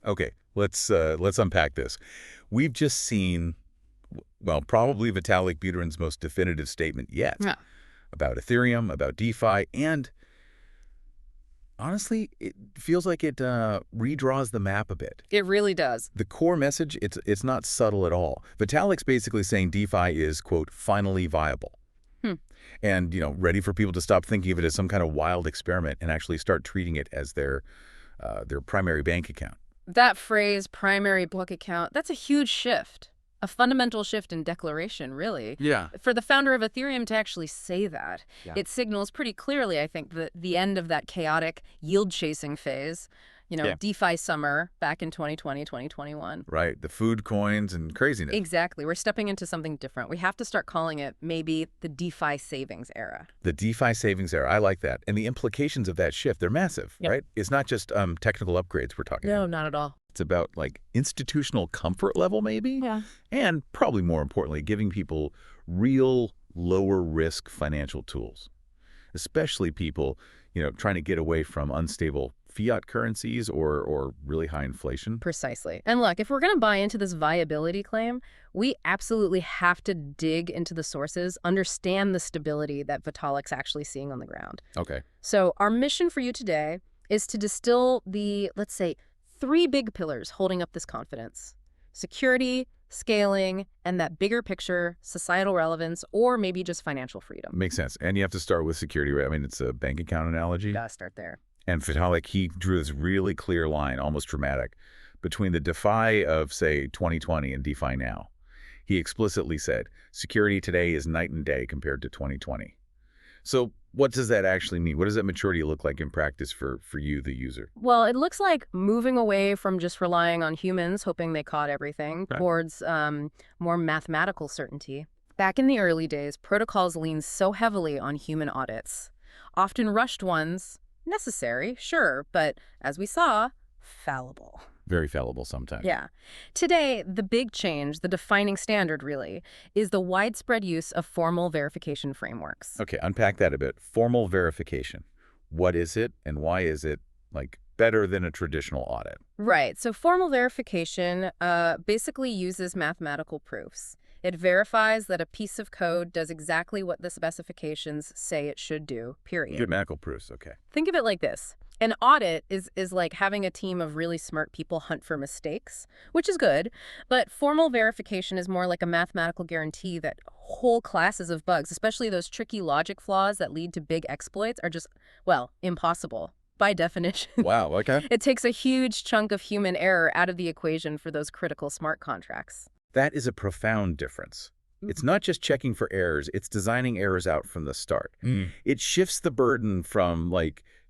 Okay, let's unpack this. We've just seen, well, probably Vitalik Buterin's most definitive statement yet Yeah. about Ethereum, about DeFi, and honestly, it feels like it redraws the map a bit. It really does. The core message, it's not subtle at all. Vitalik's basically saying DeFi is, quote, finally viable. And, ready for people to stop thinking of it as some kind of wild experiment and actually start treating it as their primary bank account. That phrase, primary book account, that's a huge shift. A fundamental shift in declaration, really. Yeah. For the founder of Ethereum to actually say that, Yeah. it signals pretty clearly, I think, the end of that chaotic yield-chasing phase. Yeah. DeFi summer back in 2020, 2021. Right, the food coins and craziness. Exactly. We're stepping into something different. We have to start calling it maybe the DeFi savings era. The DeFi savings era, I like that. And the implications of that shift, they're massive, Yep. right? It's not just technical upgrades we're talking about. No, not at all. It's about, institutional comfort level, maybe? Yeah. And probably more importantly, giving people real lower-risk financial tools, especially people, trying to get away from unstable fiat currencies or really high inflation. Precisely. And look, if we're going to buy into this viability claim, we absolutely have to dig into the sources, understand the stability that Vitalik's actually seeing on the ground. Okay. So our mission for you today is to distill the, let's say, 3 big pillars holding up this confidence: security, scaling, and that bigger picture, societal relevance, or maybe just financial freedom. Makes sense. And you have to start with security, right? I mean, it's a bank account analogy. Gotta start there. And Vitalik, he drew this really clear line, almost dramatic, between the DeFi of, say, 2020 and DeFi now. He explicitly said, security today is night and day compared to 2020. So what does that actually mean? What does that maturity look like in practice for you, the user? Well, it looks like moving away from just relying on humans, hoping they caught everything, Right. towards more mathematical certainty. Back in the early days, protocols leaned so heavily on human audits. Often rushed ones, necessary, sure, but as we saw, fallible. Very fallible sometimes. Yeah. Today, the big change, the defining standard really, is the widespread use of formal verification frameworks. Okay, unpack that a bit. Formal verification. What is it and why is it, better than a traditional audit? Right. So formal verification basically uses mathematical proofs. It verifies that a piece of code does exactly what the specifications say it should do, period. Mathematical proofs, okay. Think of it like this. An audit is like having a team of really smart people hunt for mistakes, which is good, but formal verification is more like a mathematical guarantee that whole classes of bugs, especially those tricky logic flaws that lead to big exploits, are just, well, impossible by definition. Wow, okay. It takes a huge chunk of human error out of the equation for those critical smart contracts. That is a profound difference. It's not just checking for errors, it's designing errors out from the start. It shifts the burden from,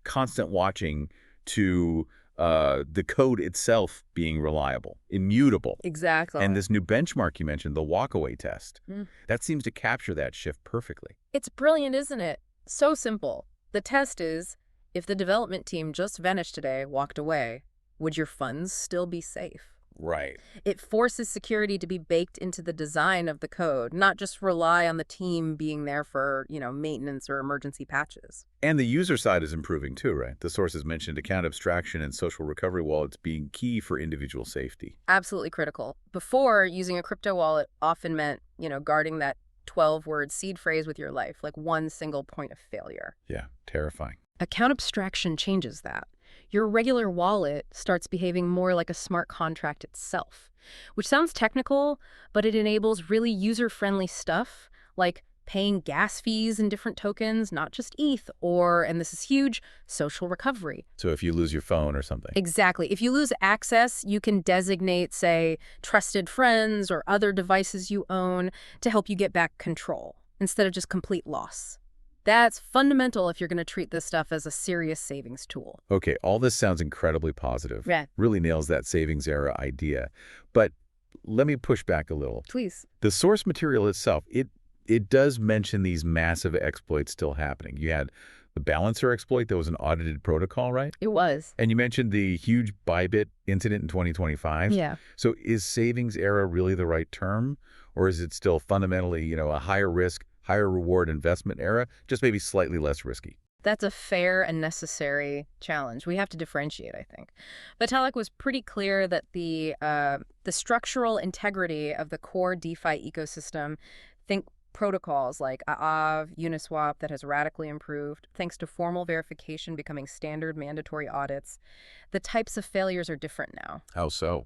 constant watching to the code itself being reliable, immutable. Exactly. And this new benchmark you mentioned, the walkaway test, that seems to capture that shift perfectly. It's brilliant, isn't it? So simple. The test is, if the development team just vanished today, walked away, would your funds still be safe? Right. It forces security to be baked into the design of the code, not just rely on the team being there for, maintenance or emergency patches. And the user side is improving too, right? The sources mentioned account abstraction and social recovery wallets being key for individual safety. Absolutely critical. Before, using a crypto wallet often meant, guarding that 12-word seed phrase with your life, like one single point of failure. Yeah, terrifying. Account abstraction changes that. Your regular wallet starts behaving more like a smart contract itself, which sounds technical, but it enables really user-friendly stuff like paying gas fees in different tokens, not just ETH, or, and this is huge, social recovery. So if you lose your phone or something. Exactly. If you lose access, you can designate, say, trusted friends or other devices you own to help you get back control instead of just complete loss. That's fundamental if you're going to treat this stuff as a serious savings tool. Okay, all this sounds incredibly positive. Yeah. Really nails that savings era idea. But let me push back a little. Please. The source material itself, it does mention these massive exploits still happening. You had the balancer exploit that was an audited protocol, right? It was. And you mentioned the huge Bybit incident in 2025. Yeah. So is savings era really the right term? Or is it still fundamentally, a higher risk, higher reward investment era, just maybe slightly less risky? That's a fair and necessary challenge. We have to differentiate, I think. Vitalik was pretty clear that the structural integrity of the core DeFi ecosystem, think protocols like Aave, Uniswap, that has radically improved thanks to formal verification becoming standard mandatory audits. The types of failures are different now. How so?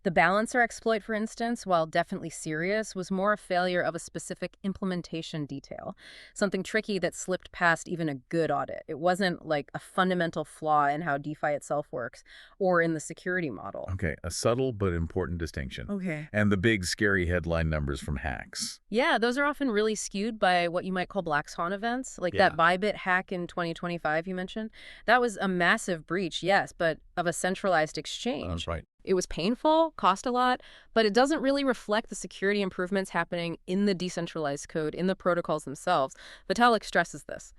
The balancer exploit, for instance, while definitely serious, was more a failure of a specific implementation detail, something tricky that slipped past even a good audit. It wasn't like a fundamental flaw in how DeFi itself works or in the security model. Okay, a subtle but important distinction. Okay. And the big scary headline numbers from hacks. Yeah, those are often really skewed by what you might call black swan events, like that Bybit hack in 2025 you mentioned. That was a massive breach, yes, but of a centralized exchange. That's right. It was painful, cost a lot, but it doesn't really reflect the security improvements happening in the decentralized code, in the protocols themselves. Vitalik stresses this.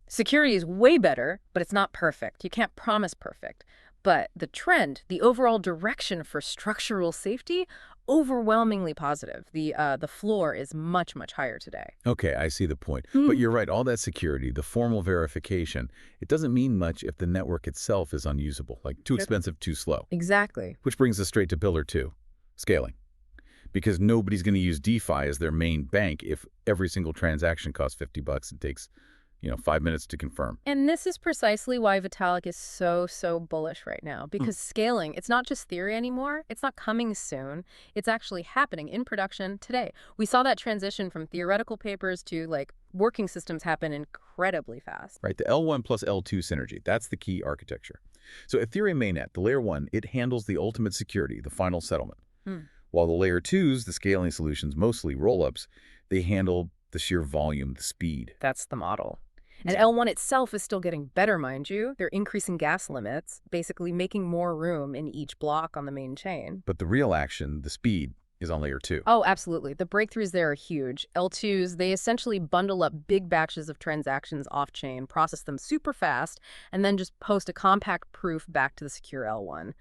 Security is way better, but it's not perfect. You can't promise perfect. But the trend, the overall direction for structural safety, overwhelmingly positive. The floor is much, much higher today. Okay, I see the point. But you're right, all that security, the formal verification, it doesn't mean much if the network itself is unusable, like too expensive, too slow. Exactly. Which brings us straight to pillar 2, scaling. Because nobody's going to use DeFi as their main bank if every single transaction costs $50 and takes 5 minutes to confirm. And this is precisely why Vitalik is so bullish right now. Because scaling, it's not just theory anymore. It's not coming soon. It's actually happening in production today. We saw that transition from theoretical papers to working systems happen incredibly fast. Right, the L1 plus L2 synergy, that's the key architecture. So Ethereum mainnet, the layer 1, it handles the ultimate security, the final settlement. While the layer 2s, the scaling solutions, mostly rollups, they handle the sheer volume, the speed. That's the model. And L1 itself is still getting better, mind you. They're increasing gas limits, basically making more room in each block on the main chain. But the real action, the speed, is on layer 2. Oh, absolutely. The breakthroughs there are huge. L2s, they essentially bundle up big batches of transactions off-chain, process them super fast, and then just post a compact proof back to the secure L1.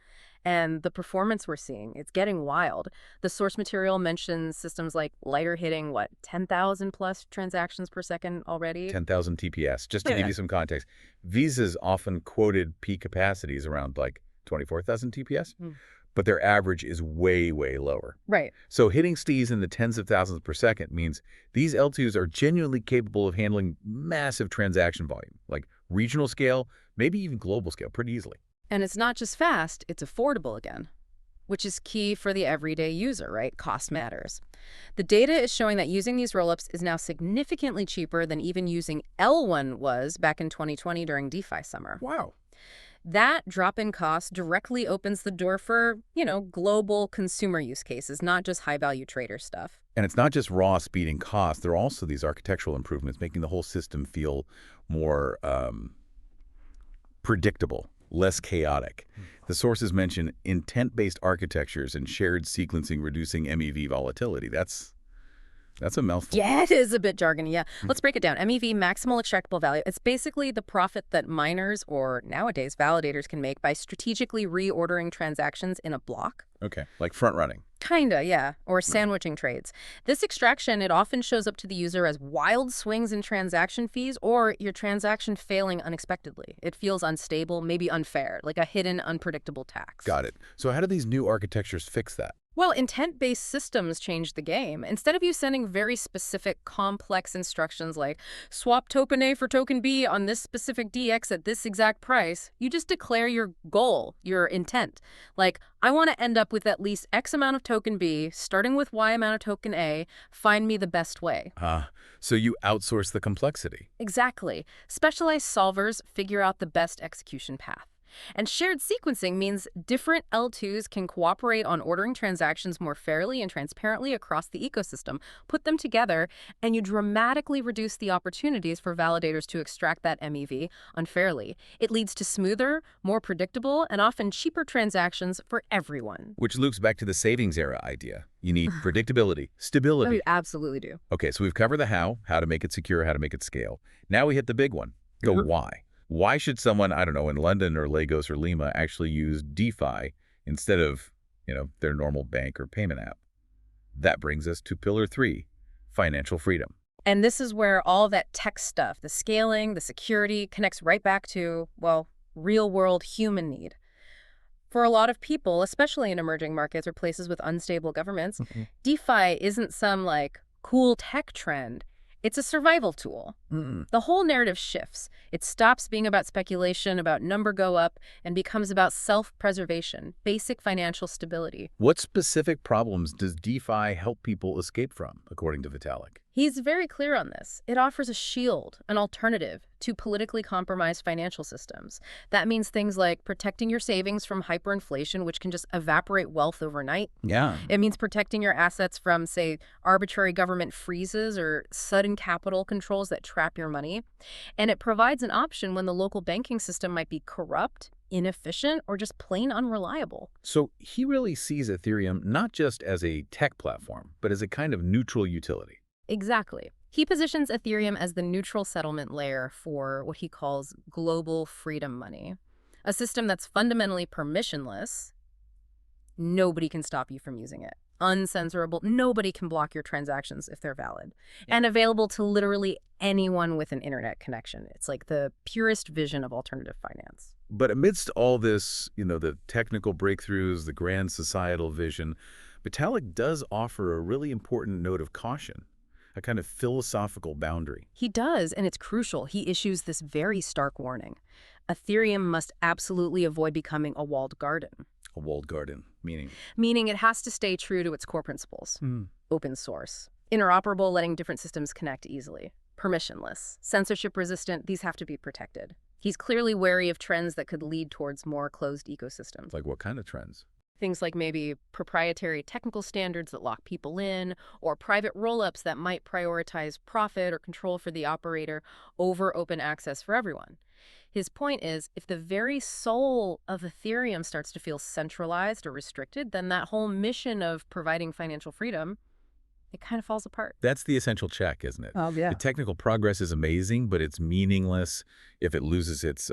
And the performance we're seeing, it's getting wild. The source material mentions systems like Lighter hitting, 10,000 plus transactions per second already? 10,000 TPS. Just to give you some context, Visa's often quoted peak capacities around 24,000 TPS, but their average is way lower. Right. So hitting stees in the tens of thousands per second means these L2s are genuinely capable of handling massive transaction volume, like regional scale, maybe even global scale, pretty easily. And it's not just fast, it's affordable again, which is key for the everyday user, right? Cost matters. The data is showing that using these rollups is now significantly cheaper than even using L1 was back in 2020 during DeFi summer. Wow. That drop in cost directly opens the door for, global consumer use cases, not just high-value trader stuff. And it's not just raw speed and cost. There are also these architectural improvements making the whole system feel more predictable, less chaotic. The sources mention intent-based architectures and shared sequencing reducing MEV volatility. That's a mouthful. Yeah, it is a bit jargony, yeah. Let's break it down. MEV, maximal extractable value. It's basically the profit that miners, or nowadays validators, can make by strategically reordering transactions in a block. Okay, like front running. Kinda, yeah, or sandwiching trades. This extraction, it often shows up to the user as wild swings in transaction fees or your transaction failing unexpectedly. It feels unstable, maybe unfair, like a hidden, unpredictable tax. Got it. So how do these new architectures fix that? Well, intent-based systems changed the game. Instead of you sending very specific, complex instructions like swap token A for token B on this specific DX at this exact price, you just declare your goal, your intent. Like, I want to end up with at least X amount of token B, starting with Y amount of token A, find me the best way. So you outsource the complexity. Exactly. Specialized solvers figure out the best execution path. And shared sequencing means different L2s can cooperate on ordering transactions more fairly and transparently across the ecosystem. Put them together, and you dramatically reduce the opportunities for validators to extract that MEV unfairly. It leads to smoother, more predictable, and often cheaper transactions for everyone. Which loops back to the savings era idea. You need predictability, stability. Oh, you absolutely do. Okay, so we've covered the how to make it secure, how to make it scale. Now we hit the big one, the why. Why should someone, I don't know, in London or Lagos or Lima actually use DeFi instead of, their normal bank or payment app? That brings us to pillar 3, financial freedom. And this is where all that tech stuff, the scaling, the security, connects right back to, well, real-world human need. For a lot of people, especially in emerging markets or places with unstable governments, DeFi isn't some, like, cool tech trend. It's a survival tool. The whole narrative shifts. It stops being about speculation, about number go up, and becomes about self-preservation, basic financial stability. What specific problems does DeFi help people escape from, according to Vitalik? He's very clear on this. It offers a shield, an alternative, to politically compromised financial systems. That means things like protecting your savings from hyperinflation, which can just evaporate wealth overnight. Yeah. It means protecting your assets from, say, arbitrary government freezes or sudden capital controls that trap your money. And it provides an option when the local banking system might be corrupt, inefficient, or just plain unreliable. So he really sees Ethereum not just as a tech platform, but as a kind of neutral utility. Exactly. He positions Ethereum as the neutral settlement layer for what he calls global freedom money, a system that's fundamentally permissionless. Nobody can stop you from using it. Uncensorable. Nobody can block your transactions if they're valid. Yeah. And available to literally anyone with an internet connection. It's like the purest vision of alternative finance. But amidst all this, the technical breakthroughs, the grand societal vision, Vitalik does offer a really important note of caution, a kind of philosophical boundary. He does, and it's crucial. He issues this very stark warning. Ethereum must absolutely avoid becoming a walled garden. A walled garden, meaning? Meaning it has to stay true to its core principles. Open source, interoperable, letting different systems connect easily, permissionless, censorship-resistant, these have to be protected. He's clearly wary of trends that could lead towards more closed ecosystems. Like what kind of trends? Things like maybe proprietary technical standards that lock people in, or private roll-ups that might prioritize profit or control for the operator over open access for everyone. His point is, if the very soul of Ethereum starts to feel centralized or restricted, then that whole mission of providing financial freedom, it kind of falls apart. That's the essential check, isn't it? Oh, yeah. The technical progress is amazing, but it's meaningless if it loses its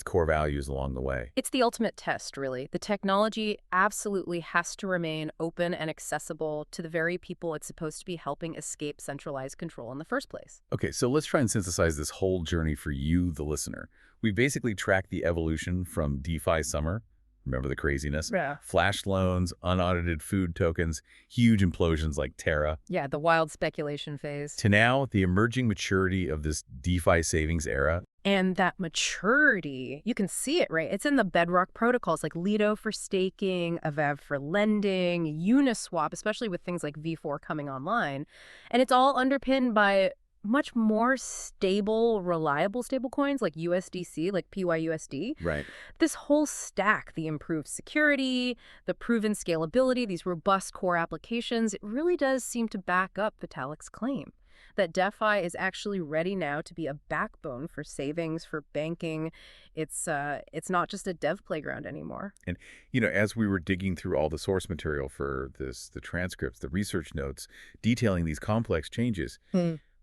core values along the way. It's the ultimate test, really. The technology absolutely has to remain open and accessible to the very people it's supposed to be helping escape centralized control in the first place. Okay, so let's try and synthesize this whole journey for you, the listener. We basically tracked the evolution from DeFi summer. Remember the craziness? Yeah. Flash loans, unaudited food tokens, huge implosions like Terra. Yeah, the wild speculation phase. To now, the emerging maturity of this DeFi savings era. And that maturity, you can see it, right? It's in the bedrock protocols like Lido for staking, Avav for lending, Uniswap, especially with things like V4 coming online. And it's all underpinned by much more stable, reliable stablecoins like USDC, like PYUSD. Right. This whole stack, the improved security, the proven scalability, these robust core applications, it really does seem to back up Vitalik's claim that DeFi is actually ready now to be a backbone for savings, for banking. It's not just a dev playground anymore. And, as we were digging through all the source material for this, the transcripts, the research notes, detailing these complex changes,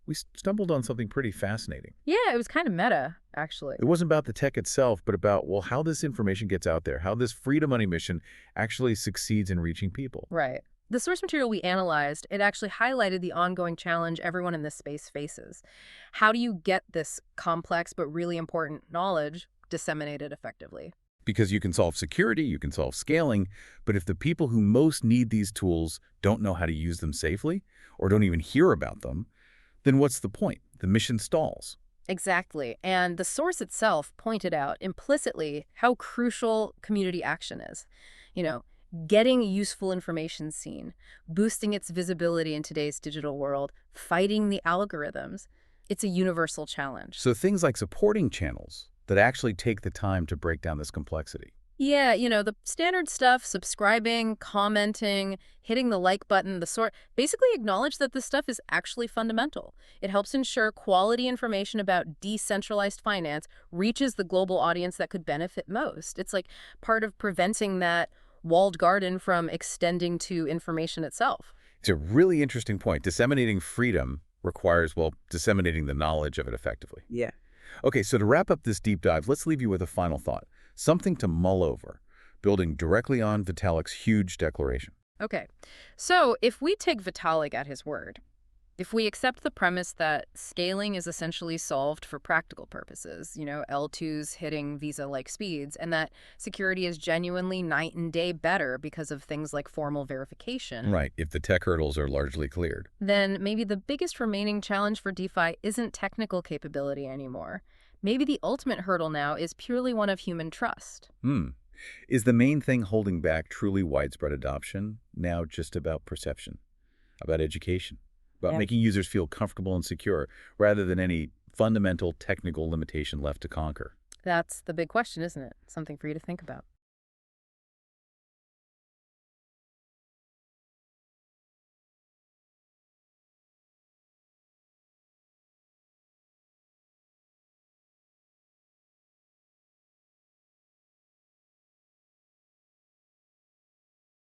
we stumbled on something pretty fascinating. Yeah, it was kind of meta, actually. It wasn't about the tech itself, but about, how this information gets out there, how this freedom money mission actually succeeds in reaching people. Right. The source material we analyzed, it actually highlighted the ongoing challenge everyone in this space faces. How do you get this complex but really important knowledge disseminated effectively? Because you can solve security, you can solve scaling, but if the people who most need these tools don't know how to use them safely, or don't even hear about them, then what's the point? The mission stalls. Exactly. And the source itself pointed out implicitly how crucial community action is. Getting useful information seen, boosting its visibility in today's digital world, fighting the algorithms. It's a universal challenge. So things like supporting channels that actually take the time to break down this complexity. Yeah, the standard stuff, subscribing, commenting, hitting the like button, basically acknowledge that this stuff is actually fundamental. It helps ensure quality information about decentralized finance reaches the global audience that could benefit most. It's like part of preventing that walled garden from extending to information itself. It's a really interesting point. Disseminating freedom requires, disseminating the knowledge of it effectively. Yeah. Okay, so to wrap up this deep dive, let's leave you with a final thought. Something to mull over, building directly on Vitalik's huge declaration. Okay, so if we take Vitalik at his word, If we accept the premise that scaling is essentially solved for practical purposes, L2s hitting Visa-like speeds, and that security is genuinely night and day better because of things like formal verification, Right, if the tech hurdles are largely cleared. then maybe the biggest remaining challenge for DeFi isn't technical capability anymore. Maybe the ultimate hurdle now is purely one of human trust. Hmm. Is the main thing holding back truly widespread adoption now just about perception, about education, about Yeah. making users feel comfortable and secure, rather than any fundamental technical limitation left to conquer? That's the big question, isn't it? Something for you to think about.